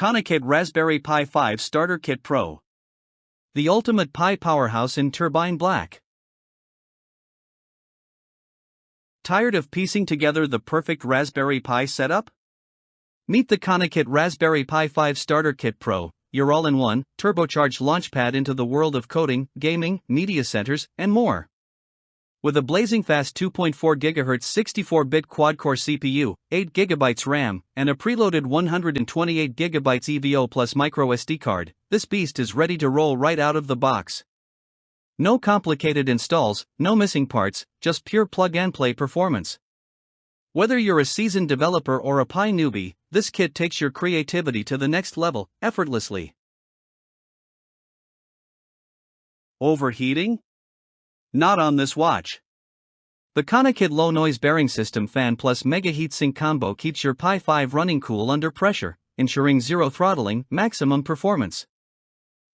CanaKit Raspberry Pi 5 Starter Kit Pro. The ultimate Pi powerhouse in Turbine Black. Tired of piecing together the perfect Raspberry Pi setup? Meet the CanaKit Raspberry Pi 5 Starter Kit Pro, your all-in-one, turbocharged launchpad into the world of coding, gaming, media centers, and more. With a blazing fast 2.4 GHz 64-bit quad-core CPU, 8GB RAM, and a preloaded 128GB EVO plus microSD card, this beast is ready to roll right out of the box. No complicated installs, no missing parts, just pure plug-and-play performance. Whether you're a seasoned developer or a Pi newbie, this kit takes your creativity to the next level, effortlessly. Overheating? Not on this watch. The CanaKit Low Noise Bearing System Fan Plus Mega Heatsink Combo keeps your Pi 5 running cool under pressure, ensuring zero throttling, maximum performance.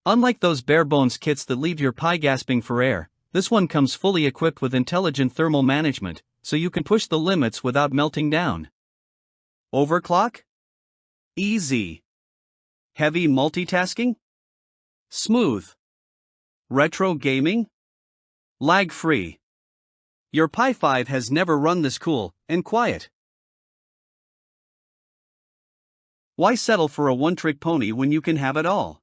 Unlike those bare-bones kits that leave your Pi gasping for air, this one comes fully equipped with intelligent thermal management, so you can push the limits without melting down. Overclock? Easy. Heavy multitasking? Smooth. Retro gaming? Lag-free. Your Pi 5 has never run this cool and quiet. Why settle for a one-trick pony when you can have it all?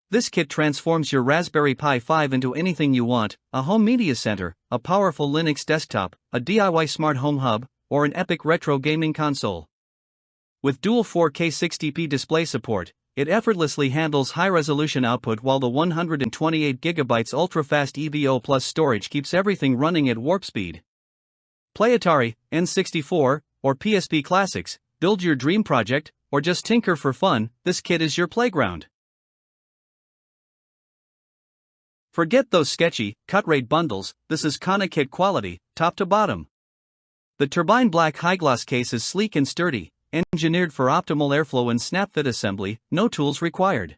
This kit transforms your Raspberry Pi 5 into anything you want: a home media center, a powerful Linux desktop, a DIY smart home hub, or an epic retro gaming console. With dual 4K 60p display support, it effortlessly handles high-resolution output, while the 128GB ultra-fast EVO plus storage keeps everything running at warp speed. Play Atari, N64, or PSP classics, build your dream project, or just tinker for fun, this kit is your playground. Forget those sketchy, cut-rate bundles, this is CanaKit quality, top to bottom. The Turbine Black high-gloss case is sleek and sturdy, engineered for optimal airflow and snap-fit assembly, no tools required.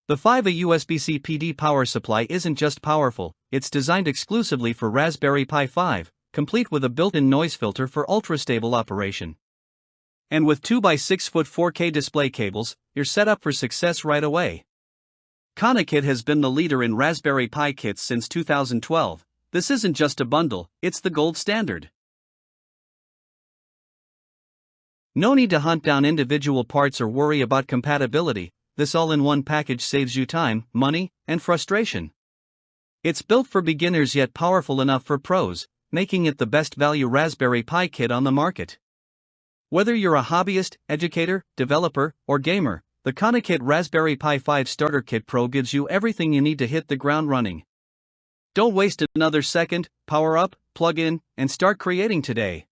The 5A USB-C PD power supply isn't just powerful, it's designed exclusively for Raspberry Pi 5, complete with a built-in noise filter for ultra-stable operation. And with 2x6 4K display cables, you're set up for success right away. CanaKit has been the leader in Raspberry Pi kits since 2012. This isn't just a bundle, it's the gold standard. No need to hunt down individual parts or worry about compatibility. This all-in-one package saves you time, money, and frustration. It's built for beginners yet powerful enough for pros, making it the best value Raspberry Pi kit on the market. Whether you're a hobbyist, educator, developer, or gamer, the CanaKit Raspberry Pi 5 Starter Kit Pro gives you everything you need to hit the ground running. Don't waste another second, power up, plug in, and start creating today.